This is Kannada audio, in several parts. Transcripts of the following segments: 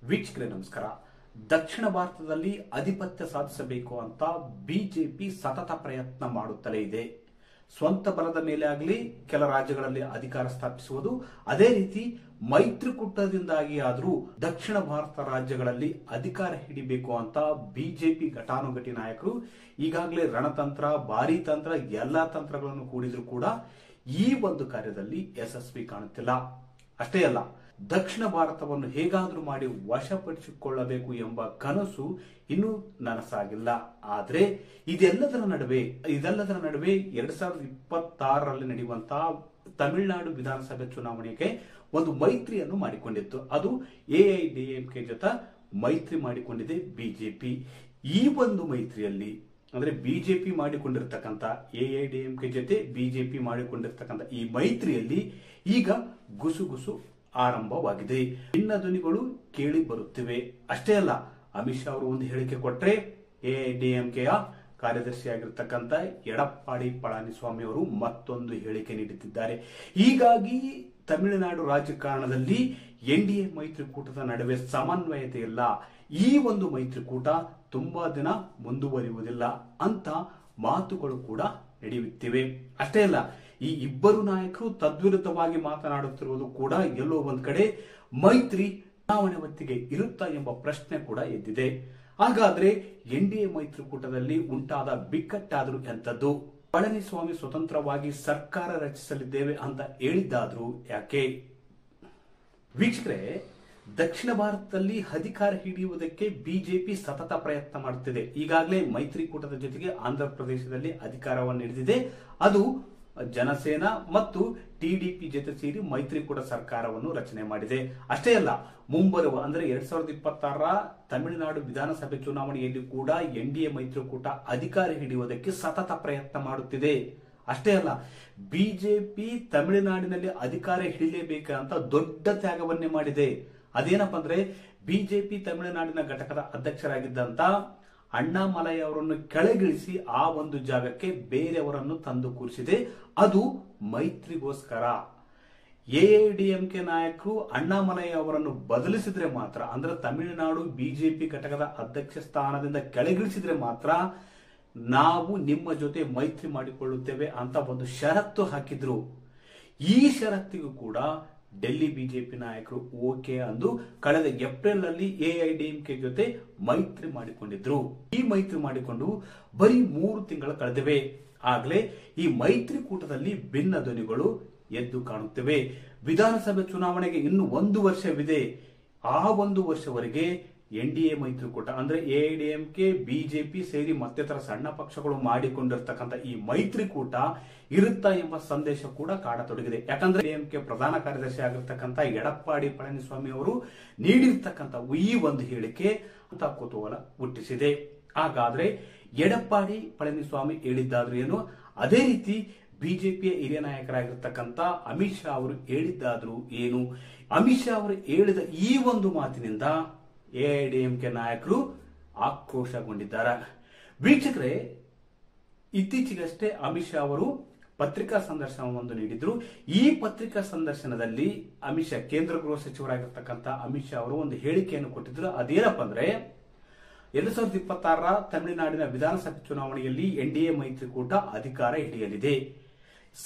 ವೀಕ್ಷಕರೇ ನಮಸ್ಕಾರ. ದಕ್ಷಿಣ ಭಾರತದಲ್ಲಿ ಆಧಿಪತ್ಯ ಸಾಧಿಸಬೇಕು ಅಂತ ಬಿಜೆಪಿ ಸತತ ಪ್ರಯತ್ನ ಮಾಡುತ್ತಲೇ ಇದೆ. ಸ್ವಂತ ಬಲದ ಮೇಲೆ ಆಗಲಿ ಕೆಲ ರಾಜ್ಯಗಳಲ್ಲಿ ಅಧಿಕಾರ ಸ್ಥಾಪಿಸುವುದು, ಅದೇ ರೀತಿ ಮೈತ್ರಿಕೂಟದಿಂದಾಗಿ ಆದರೂ ದಕ್ಷಿಣ ಭಾರತ ರಾಜ್ಯಗಳಲ್ಲಿ ಅಧಿಕಾರ ಹಿಡಿಬೇಕು ಅಂತ ಬಿಜೆಪಿ ಘಟಾನುಘಟಿ ನಾಯಕರು ಈಗಾಗಲೇ ರಣತಂತ್ರ, ಭಾರೀ ತಂತ್ರ, ಎಲ್ಲಾ ತಂತ್ರಗಳನ್ನು ಕೂಡಿದ್ರು ಕೂಡ ಈ ಒಂದು ಕಾರ್ಯದಲ್ಲಿ ಯಶಸ್ವಿ ಕಾಣುತ್ತಿಲ್ಲ. ಅಷ್ಟೇ ಅಲ್ಲ, ದಕ್ಷಿಣ ಭಾರತವನ್ನು ಹೇಗಾದ್ರೂ ಮಾಡಿ ವಶಪಡಿಸಿಕೊಳ್ಳಬೇಕು ಎಂಬ ಕನಸು ಇನ್ನೂ ನನಸಾಗಿಲ್ಲ. ಆದ್ರೆ ಇದೆಲ್ಲದರ ನಡುವೆ 2026ರಲ್ಲಿ ನಡೆಯುವಂತಹ ತಮಿಳುನಾಡು ವಿಧಾನಸಭೆ ಚುನಾವಣೆಗೆ ಒಂದು ಮೈತ್ರಿಯನ್ನು ಮಾಡಿಕೊಂಡಿತ್ತು. ಅದು ಎಐಎಡಿಎಂಕೆ ಜೊತೆ ಮೈತ್ರಿ ಮಾಡಿಕೊಂಡಿದೆ ಬಿಜೆಪಿ. ಈ ಒಂದು ಮೈತ್ರಿಯಲ್ಲಿ ಅಂದ್ರೆ ಬಿಜೆಪಿ ಮಾಡಿಕೊಂಡಿರ್ತಕ್ಕಂಥ ಎಐಎಡಿಎಂಕೆ ಜೊತೆ ಬಿಜೆಪಿ ಮಾಡಿಕೊಂಡಿರ್ತಕ್ಕಂಥ ಈ ಮೈತ್ರಿಯಲ್ಲಿ ಈಗ ಗುಸುಗುಸು ಆರಂಭವಾಗಿದೆ. ಭಿನ್ನ ಧ್ವನಿಗಳು ಕೇಳಿ ಬರುತ್ತಿವೆ. ಅಷ್ಟೇ ಅಲ್ಲ, ಅಮಿತ್ ಶಾ ಅವರು ಒಂದು ಹೇಳಿಕೆ ಕೊಟ್ಟರೆ ಎಐಎಡಿಎಂಕೆಯ ಕಾರ್ಯದರ್ಶಿಯಾಗಿರ್ತಕ್ಕಂಥ ಎಡಪ್ಪಾಡಿ ಪಳನಿಸ್ವಾಮಿ ಅವರು ಮತ್ತೊಂದು ಹೇಳಿಕೆ ನೀಡುತ್ತಿದ್ದಾರೆ. ಹೀಗಾಗಿ ತಮಿಳುನಾಡು ರಾಜಕಾರಣದಲ್ಲಿ ಎನ್ಡಿಎ ಮೈತ್ರಿಕೂಟದ ನಡುವೆ ಸಮನ್ವಯತೆ ಇಲ್ಲ. ಈ ಒಂದು ಮೈತ್ರಿಕೂಟ ತುಂಬಾ ದಿನ ಮುಂದುವರಿಯುವುದಿಲ್ಲ ಅಂತ ಮಾತುಗಳು ಕೂಡ ನಡೆಯುತ್ತಿವೆ. ಅಷ್ಟೇ ಅಲ್ಲ, ಈ ಇಬ್ಬರು ನಾಯಕರು ತದ್ವಿರುದ್ಧವಾಗಿ ಮಾತನಾಡುತ್ತಿರುವುದು ಕೂಡ ಎಲ್ಲೋ ಒಂದ್ ಕಡೆ ಮೈತ್ರಿ ಚುನಾವಣೆ ಹೊತ್ತಿಗೆ ಇರುತ್ತಾ ಎಂಬ ಪ್ರಶ್ನೆ ಕೂಡ ಎದ್ದಿದೆ. ಹಾಗಾದ್ರೆ ಎನ್ಡಿಎ ಮೈತ್ರಿಕೂಟದಲ್ಲಿ ಉಂಟಾದ ಬಿಕ್ಕಟ್ಟಾದ್ರೂ ಎಂತದ್ದು? ಪಳನಿಸ್ವಾಮಿ ಸ್ವತಂತ್ರವಾಗಿ ಸರ್ಕಾರ ರಚಿಸಲಿದ್ದೇವೆ ಅಂತ ಹೇಳಿದ್ದಾದ್ರೂ ಯಾಕೆ? ವೀಕ್ಷಕರೇ, ದಕ್ಷಿಣ ಭಾರತದಲ್ಲಿ ಅಧಿಕಾರ ಹಿಡಿಯುವುದಕ್ಕೆ ಬಿಜೆಪಿ ಸತತ ಪ್ರಯತ್ನ ಮಾಡುತ್ತಿದೆ. ಈಗಾಗಲೇ ಮೈತ್ರಿಕೂಟದ ಜೊತೆಗೆ ಆಂಧ್ರ ಪ್ರದೇಶದಲ್ಲಿ ಅಧಿಕಾರವನ್ನು ಹಿಡಿದಿದೆ. ಅದು ಜನಸೇನಾ ಮತ್ತು ಟಿಡಿಪಿ ಜೊತೆ ಸೇರಿ ಮೈತ್ರಿಕೂಟ ಸರ್ಕಾರವನ್ನು ರಚನೆ ಮಾಡಿದೆ. ಅಷ್ಟೇ ಅಲ್ಲ, ಮುಂಬರುವ ಅಂದ್ರೆ 2026ರ ತಮಿಳುನಾಡು ವಿಧಾನಸಭೆ ಚುನಾವಣೆಯಲ್ಲಿ ಕೂಡ ಎನ್ಡಿಎ ಮೈತ್ರಿಕೂಟ ಅಧಿಕಾರ ಹಿಡಿಯುವುದಕ್ಕೆ ಸತತ ಪ್ರಯತ್ನ ಮಾಡುತ್ತಿದೆ. ಅಷ್ಟೇ ಅಲ್ಲ, ಬಿಜೆಪಿ ತಮಿಳುನಾಡಿನಲ್ಲಿ ಅಧಿಕಾರ ಹಿಡಿಯಲೇಬೇಕಂತ ದೊಡ್ಡ ತ್ಯಾಗವನ್ನೇ ಮಾಡಿದೆ. ಅದೇನಪ್ಪ ಅಂದ್ರೆ, ಬಿಜೆಪಿ ತಮಿಳುನಾಡಿನ ಘಟಕದ ಅಧ್ಯಕ್ಷರಾಗಿದ್ದಂತ ಅಣ್ಣಾಮಲೈ ಅವರನ್ನು ಕೆಳಗಿಳಿಸಿ ಆ ಒಂದು ಜಾಗಕ್ಕೆ ಬೇರೆಯವರನ್ನು ತಂದು ಕೂರಿಸಿದೆ. ಅದು ಮೈತ್ರಿಗೋಸ್ಕರ. ಎಐಎಡಿಎಂಕೆ ನಾಯಕರು ಅಣ್ಣಾಮಲೈ ಅವರನ್ನು ಬದಲಿಸಿದ್ರೆ ಮಾತ್ರ, ಅಂದ್ರೆ ತಮಿಳುನಾಡು ಬಿಜೆಪಿ ಘಟಕದ ಅಧ್ಯಕ್ಷ ಸ್ಥಾನದಿಂದ ಕೆಳಗಿಳಿಸಿದ್ರೆ ಮಾತ್ರ ನಾವು ನಿಮ್ಮ ಜೊತೆ ಮೈತ್ರಿ ಮಾಡಿಕೊಳ್ಳುತ್ತೇವೆ ಅಂತ ಒಂದು ಷರತ್ತು ಹಾಕಿದ್ರು. ಈ ಷರತ್ತಿಗೂ ಕೂಡ ಡೆಲ್ಲಿ ಬಿಜೆಪಿ ನಾಯಕರು ಓಕೆ ಅಂದು ಕಳೆದ ಏಪ್ರಿಲ್ ನಲ್ಲಿ ಎಐಎಡಿಎಂಕೆ ಜೊತೆ ಮೈತ್ರಿ ಮಾಡಿಕೊಂಡಿದ್ರು. ಈ ಮೈತ್ರಿ ಮಾಡಿಕೊಂಡು ಬರೀ 3 ತಿಂಗಳು ಕಳೆದಿವೆ. ಆಗ್ಲೇ ಈ ಮೈತ್ರಿಕೂಟದಲ್ಲಿ ಭಿನ್ನ ಧ್ವನಿಗಳು ಎದ್ದು ಕಾಣುತ್ತಿವೆ. ವಿಧಾನಸಭೆ ಚುನಾವಣೆಗೆ ಇನ್ನು 1 ವರ್ಷವಿದೆ. ಆ 1 ವರ್ಷವರೆಗೆ ಎನ್ಡಿಎ ಮೈತ್ರಿಕೂಟ ಅಂದ್ರೆ ಎಐಎಡಿಎಂಕೆ, ಬಿಜೆಪಿ ಸೇರಿ ಮತ್ತಿತರ ಸಣ್ಣ ಪಕ್ಷಗಳು ಮಾಡಿಕೊಂಡಿರ್ತಕ್ಕಂಥ ಈ ಮೈತ್ರಿಕೂಟ ಇರುತ್ತಾ ಎಂಬ ಸಂದೇಶ ಕೂಡ ಕಾಡತೊಡಗಿದೆ. ಯಾಕಂದ್ರೆ ಎಐಎಡಿಎಂಕೆ ಪ್ರಧಾನ ಕಾರ್ಯದರ್ಶಿ ಆಗಿರ್ತಕ್ಕಂಥ ಎಡಪ್ಪಾಡಿ ಪಳನಿಸ್ವಾಮಿ ಅವರು ನೀಡಿರ್ತಕ್ಕಂಥ ಈ ಒಂದು ಹೇಳಿಕೆ ಅಂತ ಕುತೂಹಲ ಹುಟ್ಟಿಸಿದೆ. ಹಾಗಾದ್ರೆ ಎಡಪ್ಪಾಡಿ ಪಳನಿಸ್ವಾಮಿ ಹೇಳಿದ್ದಾದ್ರೂ ಏನು, ಅದೇ ರೀತಿ ಬಿಜೆಪಿಯ ಹಿರಿಯ ನಾಯಕರಾಗಿರ್ತಕ್ಕಂಥ ಅಮಿತ್ ಶಾ ಅವರು ಹೇಳಿದ್ದಾದ್ರೂ ಏನು? ಅಮಿತ್ ಶಾ ಅವರು ಹೇಳಿದ ಈ ಒಂದು ಮಾತಿನಿಂದ ಎಐಎಡಿಎಂಕೆ ನಾಯಕರು ಆಕ್ರೋಶಗೊಂಡಿದ್ದಾರೆ. ವೀಕ್ಷಕರೇ, ಇತ್ತೀಚೆಗಷ್ಟೇ ಅಮಿತ್ ಶಾ ಅವರು ಪತ್ರಿಕಾ ಸಂದರ್ಶನವೊಂದು ನೀಡಿದ್ರು. ಈ ಪತ್ರಿಕಾ ಸಂದರ್ಶನದಲ್ಲಿ ಅಮಿತ್ ಶಾ, ಕೇಂದ್ರ ಗೃಹ ಸಚಿವರಾಗಿರ್ತಕ್ಕಂಥ ಅಮಿತ್ ಶಾ ಅವರು ಒಂದು ಹೇಳಿಕೆಯನ್ನು ಕೊಟ್ಟಿದ್ರು. ಅದೇನಪ್ಪ ಅಂದ್ರೆ, 2026ರ ತಮಿಳುನಾಡಿನ ವಿಧಾನಸಭೆ ಚುನಾವಣೆಯಲ್ಲಿ ಎನ್ಡಿಎ ಮೈತ್ರಿಕೂಟ ಅಧಿಕಾರ ಹಿಡಿಯಲಿದೆ.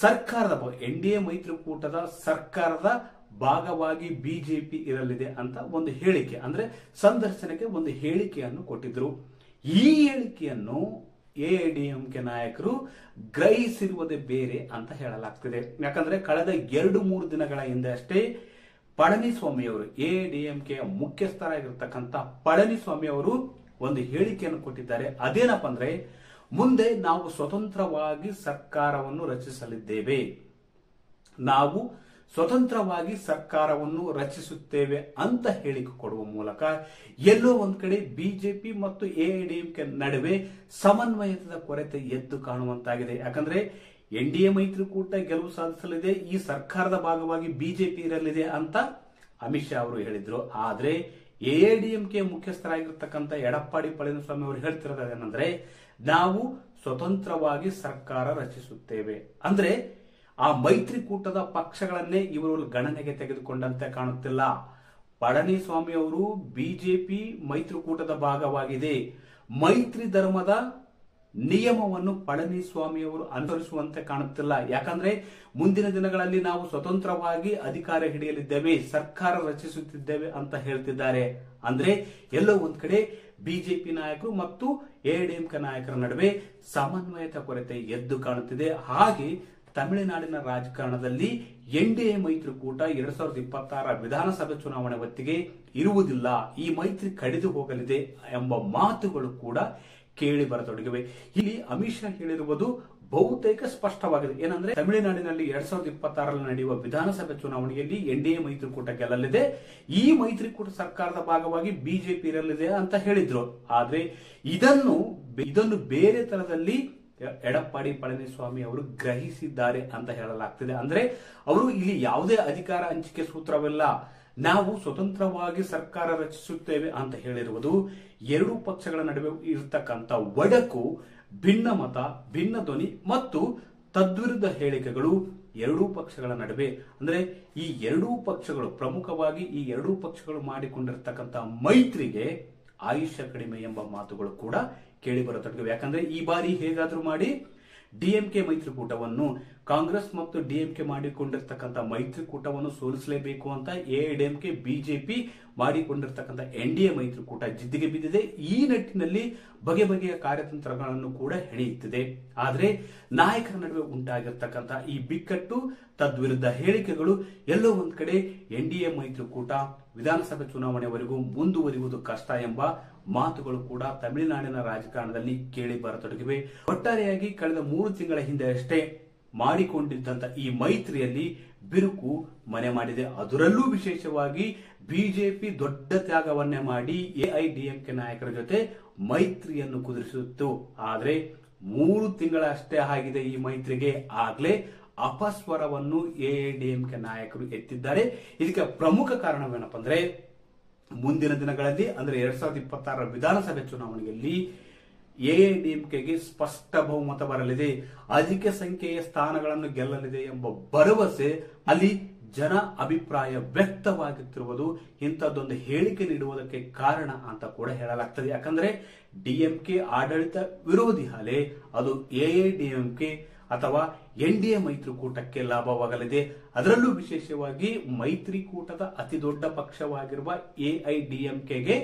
ಎನ್ಡಿಎ ಮೈತ್ರಿಕೂಟದ ಸರ್ಕಾರದ ಭಾಗವಾಗಿ ಬಿಜೆಪಿ ಇರಲಿದೆ ಅಂತ ಒಂದು ಹೇಳಿಕೆ, ಅಂದ್ರೆ ಸಂದರ್ಶನಕ್ಕೆ ಒಂದು ಹೇಳಿಕೆಯನ್ನು ಕೊಟ್ಟಿದ್ರು. ಈ ಹೇಳಿಕೆಯನ್ನು ಎಐಎಡಿಎಂಕೆ ನಾಯಕರು ಗ್ರಹಿಸಿರುವುದೇ ಬೇರೆ ಅಂತ ಹೇಳಲಾಗ್ತಿದೆ. ಯಾಕಂದ್ರೆ ಕಳೆದ 2-3 ದಿನಗಳ ಹಿಂದೆ ಅಷ್ಟೇ ಪಳನಿಸ್ವಾಮಿ ಅವರು, ಎಐಎಡಿಎಂಕೆಯ ಮುಖ್ಯಸ್ಥರಾಗಿರ್ತಕ್ಕಂಥ ಪಳನಿಸ್ವಾಮಿ ಅವರು ಒಂದು ಹೇಳಿಕೆಯನ್ನು ಕೊಟ್ಟಿದ್ದಾರೆ. ಅದೇನಪ್ಪ ಅಂದ್ರೆ, ಮುಂದೆ ನಾವು ಸ್ವತಂತ್ರವಾಗಿ ಸರ್ಕಾರವನ್ನು ರಚಿಸಲಿದ್ದೇವೆ, ನಾವು ಸ್ವತಂತ್ರವಾಗಿ ಸರ್ಕಾರವನ್ನು ರಚಿಸುತ್ತೇವೆ ಅಂತ ಹೇಳಿಕೆ ಕೊಡುವ ಮೂಲಕ ಎಲ್ಲೋ ಒಂದ್ ಕಡೆ ಬಿಜೆಪಿ ಮತ್ತು ಎಐಎಡಿಎಂಕೆ ನಡುವೆ ಸಮನ್ವಯದ ಕೊರತೆ ಎದ್ದು ಕಾಣುವಂತಾಗಿದೆ. ಯಾಕಂದ್ರೆ ಎನ್ಡಿಎ ಮೈತ್ರಿಕೂಟ ಗೆಲುವು ಸಾಧಿಸಲಿದೆ, ಈ ಸರ್ಕಾರದ ಭಾಗವಾಗಿ ಬಿಜೆಪಿ ಇರಲಿದೆ ಅಂತ ಅಮಿತ್ ಶಾ ಅವರು ಹೇಳಿದ್ರು. ಆದ್ರೆ ಎಐಎಡಿಎಂಕೆ ಮುಖ್ಯಸ್ಥರಾಗಿರ್ತಕ್ಕಂಥ ಎಡಪ್ಪಾಡಿ ಪಳನಿಸ್ವಾಮಿ ಅವರು ಹೇಳ್ತಿರೋದೇನಂದ್ರೆ, ನಾವು ಸ್ವತಂತ್ರವಾಗಿ ಸರ್ಕಾರ ರಚಿಸುತ್ತೇವೆ. ಅಂದ್ರೆ ಆ ಮೈತ್ರಿಕೂಟದ ಪಕ್ಷಗಳನ್ನೇ ಇವರು ಗಣನೆಗೆ ತೆಗೆದುಕೊಂಡಂತೆ ಕಾಣುತ್ತಿಲ್ಲ. ಪಳನಿಸ್ವಾಮಿ ಅವರು ಬಿಜೆಪಿ ಮೈತ್ರಿಕೂಟದ ಭಾಗವಾಗಿದೆ. ಮೈತ್ರಿ ಧರ್ಮದ ನಿಯಮವನ್ನು ಪಳನಿಸ್ವಾಮಿ ಅವರು ಅನುಸರಿಸುವಂತೆ ಕಾಣುತ್ತಿಲ್ಲ. ಯಾಕಂದ್ರೆ ಮುಂದಿನ ದಿನಗಳಲ್ಲಿ ನಾವು ಸ್ವತಂತ್ರವಾಗಿ ಅಧಿಕಾರ ಹಿಡಿಯಲಿದ್ದೇವೆ, ಸರ್ಕಾರ ರಚಿಸುತ್ತಿದ್ದೇವೆ ಅಂತ ಹೇಳ್ತಿದ್ದಾರೆ. ಅಂದ್ರೆ ಎಲ್ಲೋ ಒಂದ್ ಕಡೆ ಬಿಜೆಪಿ ನಾಯಕರು ಮತ್ತು ಎಐಎಡಿಎಂಕೆ ನಾಯಕರ ನಡುವೆ ಸಮನ್ವಯತೆ ಕೊರತೆ ಎದ್ದು ಕಾಣುತ್ತಿದೆ. ಹಾಗೆ ತಮಿಳುನಾಡಿನ ರಾಜಕಾರಣದಲ್ಲಿ ಎನ್ಡಿಎ ಮೈತ್ರಿಕೂಟ 2026 ವಿಧಾನಸಭೆ ಚುನಾವಣೆ ಹೊತ್ತಿಗೆ ಇರುವುದಿಲ್ಲ, ಈ ಮೈತ್ರಿ ಕಡಿದು ಹೋಗಲಿದೆ ಎಂಬ ಮಾತುಗಳು ಕೂಡ ಕೇಳಿ ಬರತೊಡಗಿವೆ. ಇಲ್ಲಿ ಅಮಿತ್ ಶಾ ಹೇಳಿರುವುದು ಬಹುತೇಕ ಸ್ಪಷ್ಟವಾಗಿದೆ. ಏನಂದ್ರೆ ತಮಿಳುನಾಡಿನಲ್ಲಿ 2026 ನಡೆಯುವ ವಿಧಾನಸಭೆ ಚುನಾವಣೆಯಲ್ಲಿ ಎನ್ಡಿಎ ಮೈತ್ರಿಕೂಟ ಗೆಲ್ಲಲಿದೆ, ಈ ಮೈತ್ರಿಕೂಟ ಸರ್ಕಾರದ ಭಾಗವಾಗಿ ಬಿಜೆಪಿ ಇರಲಿದೆ ಅಂತ ಹೇಳಿದ್ರು. ಆದ್ರೆ ಇದನ್ನು ಬೇರೆ ತರದಲ್ಲಿ ಎಡಪ್ಪಾಡಿ ಪಳನಿಸ್ವಾಮಿ ಅವರು ಗ್ರಹಿಸಿದ್ದಾರೆ ಅಂತ ಹೇಳಲಾಗ್ತಿದೆ. ಅಂದ್ರೆ ಅವರು ಇಲ್ಲಿ ಯಾವುದೇ ಅಧಿಕಾರ ಹಂಚಿಕೆ ಸೂತ್ರವಿಲ್ಲ, ನಾವು ಸ್ವತಂತ್ರವಾಗಿ ಸರ್ಕಾರ ರಚಿಸುತ್ತೇವೆ ಅಂತ ಹೇಳಿರುವುದು ಎರಡೂ ಪಕ್ಷಗಳ ನಡುವೆ ಇರತಕ್ಕಂತ ಒಡಕು, ಭಿನ್ನ ಮತ, ಭಿನ್ನ ಧ್ವನಿ ಮತ್ತು ತದ್ವಿರುದ್ಧ ಹೇಳಿಕೆಗಳು ಎರಡೂ ಪಕ್ಷಗಳ ನಡುವೆ, ಅಂದ್ರೆ ಈ ಎರಡೂ ಪಕ್ಷಗಳು ಪ್ರಮುಖವಾಗಿ ಈ ಎರಡೂ ಪಕ್ಷಗಳು ಮಾಡಿಕೊಂಡಿರತಕ್ಕಂತ ಮೈತ್ರಿಗೆ ಆಯುಷ್ಯ ಕಡಿಮೆ ಎಂಬ ಮಾತುಗಳು ಕೂಡ ಕೇಳಿ ಬರತೊಡಗಿವೆ. ಯಾಕಂದ್ರೆ ಈ ಬಾರಿ ಹೇಗಾದ್ರೂ ಮಾಡಿ ಡಿಎಂಕೆ ಮೈತ್ರಿಕೂಟವನ್ನು, ಕಾಂಗ್ರೆಸ್ ಮತ್ತು ಡಿಎಂಕೆ ಮಾಡಿಕೊಂಡಿರ್ತಕ್ಕಂಥ ಮೈತ್ರಿಕೂಟವನ್ನು ಸೋಲಿಸಲೇಬೇಕು ಅಂತ ಎಐಎಡಿಎಂಕೆ ಬಿಜೆಪಿ ಮಾಡಿಕೊಂಡಿರ್ತಕ್ಕಂಥ ಎನ್ಡಿಎ ಮೈತ್ರಿಕೂಟ ಜಿದ್ದಿಗೆ ಬಿದ್ದಿದೆ. ಈ ನಿಟ್ಟಿನಲ್ಲಿ ಬಗೆ ಬಗೆಯ ಕಾರ್ಯತಂತ್ರಗಳನ್ನು ಕೂಡ ಹೆಣೆಯುತ್ತಿದೆ. ಆದ್ರೆ ನಾಯಕರ ನಡುವೆ ಉಂಟಾಗಿರ್ತಕ್ಕಂಥ ಈ ಬಿಕ್ಕಟ್ಟು, ತದ್ವಿರುದ್ಧ ಹೇಳಿಕೆಗಳು ಎಲ್ಲೋ ಒಂದ್ ಕಡೆ ಎನ್ಡಿಎ ಮೈತ್ರಿಕೂಟ ವಿಧಾನಸಭೆ ಚುನಾವಣೆವರೆಗೂ ಮುಂದುವರಿಯುವುದು ಕಷ್ಟ ಎಂಬ ಮಾತುಗಳು ಕೂಡ ತಮಿಳುನಾಡಿನ ರಾಜಕಾರಣದಲ್ಲಿ ಕೇಳಿ ಬರತೊಡಗಿವೆ. ಒಟ್ಟಾರೆಯಾಗಿ ಕಳೆದ 3 ತಿಂಗಳ ಹಿಂದೆ ಅಷ್ಟೇ ಮಾಡಿಕೊಂಡಿದ್ದಂತ ಈ ಮೈತ್ರಿಯಲ್ಲಿ ಬಿರುಕು ಮನೆ ಮಾಡಿದೆ. ಅದರಲ್ಲೂ ವಿಶೇಷವಾಗಿ ಬಿಜೆಪಿ ದೊಡ್ಡ ತ್ಯಾಗವನ್ನೇ ಮಾಡಿ ಎಐಎಡಿಎಂಕೆ ನಾಯಕರ ಜೊತೆ ಮೈತ್ರಿಯನ್ನು ಕುದುರಿಸಿತ್ತು. ಆದ್ರೆ 3 ತಿಂಗಳಷ್ಟೇ ಆಗಿದೆ ಈ ಮೈತ್ರಿಗೆ, ಆಗ್ಲೇ ಅಪಸ್ವರವನ್ನು ಎಐಎಡಿಎಂಕೆ ನಾಯಕರು ಎತ್ತಿದ್ದಾರೆ. ಇದಕ್ಕೆ ಪ್ರಮುಖ ಕಾರಣವೇನಪ್ಪ ಅಂದ್ರೆ ಮುಂದಿನ ದಿನಗಳಲ್ಲಿ ಅಂದ್ರೆ 2026 ವಿಧಾನಸಭೆ ಚುನಾವಣೆಯಲ್ಲಿ ಎಐಎಡಿಎಂಕೆಗೆ ಸ್ಪಷ್ಟ ಬಹುಮತ ಬರಲಿದೆ, ಅಧಿಕ ಸಂಖ್ಯೆಯ ಸ್ಥಾನಗಳನ್ನು ಗೆಲ್ಲಲಿದೆ ಎಂಬ ಭರವಸೆ ಅಲ್ಲಿ ಜನ ಅಭಿಪ್ರಾಯ ವ್ಯಕ್ತವಾಗುತ್ತಿರುವುದು ಇಂಥದ್ದೊಂದು ಹೇಳಿಕೆ ನೀಡುವುದಕ್ಕೆ ಕಾರಣ ಅಂತ ಕೂಡ ಹೇಳಲಾಗ್ತದೆ. ಯಾಕಂದ್ರೆ ಡಿಎಂಕೆ ಆಡಳಿತ ವಿರೋಧಿ ಅಲೆ ಅದು ಎಐಎಡಿಎಂಕೆ ಅಥವಾ ಎನ್ಡಿಎ ಮೈತ್ರಿಕೂಟಕ್ಕೆ ಲಾಭವಾಗಲಿದೆ. ಅದರಲ್ಲೂ ವಿಶೇಷವಾಗಿ ಮೈತ್ರಿಕೂಟದ ಅತಿ ದೊಡ್ಡ ಪಕ್ಷವಾಗಿರುವ ಎಐಎಡಿಎಂಕೆಗೆ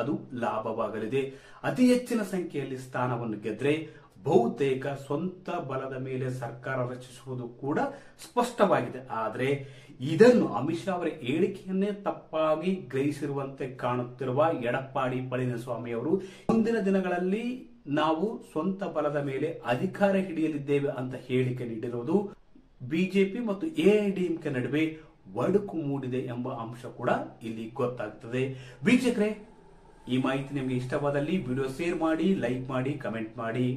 ಅದು ಲಾಭವಾಗಲಿದೆ. ಅತಿ ಹೆಚ್ಚಿನ ಸಂಖ್ಯೆಯಲ್ಲಿ ಸ್ಥಾನವನ್ನು ಗೆದ್ರೆ ಬಹುತೇಕ ಸ್ವಂತ ಬಲದ ಮೇಲೆ ಸರ್ಕಾರ ರಚಿಸುವುದು ಕೂಡ ಸ್ಪಷ್ಟವಾಗಿದೆ. ಆದರೆ ಇದನ್ನು ಅಮಿತ್ ಶಾ ಅವರ ಹೇಳಿಕೆಯನ್ನೇ ತಪ್ಪಾಗಿ ಗ್ರಹಿಸಿರುವಂತೆ ಕಾಣುತ್ತಿರುವ ಎಡಪ್ಪಾಡಿ ಪಳನಿಸ್ವಾಮಿ ಅವರು ಮುಂದಿನ ದಿನಗಳಲ್ಲಿ ನಾವು ಸ್ವಂತ ಬಲದ ಮೇಲೆ ಅಧಿಕಾರ ಹಿಡಿಯಲಿದ್ದೇವೆ ಅಂತ ಹೇಳಿಕೆ ನೀಡಿರುವುದು ಬಿಜೆಪಿ ಮತ್ತು ಎಐಎಡಿಎಂಕೆ ನಡುವೆ ಒಡಕು ಮೂಡಿದೆ ಎಂಬ ಅಂಶ ಕೂಡ ಇಲ್ಲಿ ಗೊತ್ತಾಗ್ತದೆ. ವೀಕ್ಷಕರೇ, ಈ ಮಾಹಿತಿ ನಿಮಗೆ ಇಷ್ಟವಾದಲ್ಲಿ ವಿಡಿಯೋ ಶೇರ್ ಮಾಡಿ, ಲೈಕ್ ಮಾಡಿ, ಕಮೆಂಟ್ ಮಾಡಿ.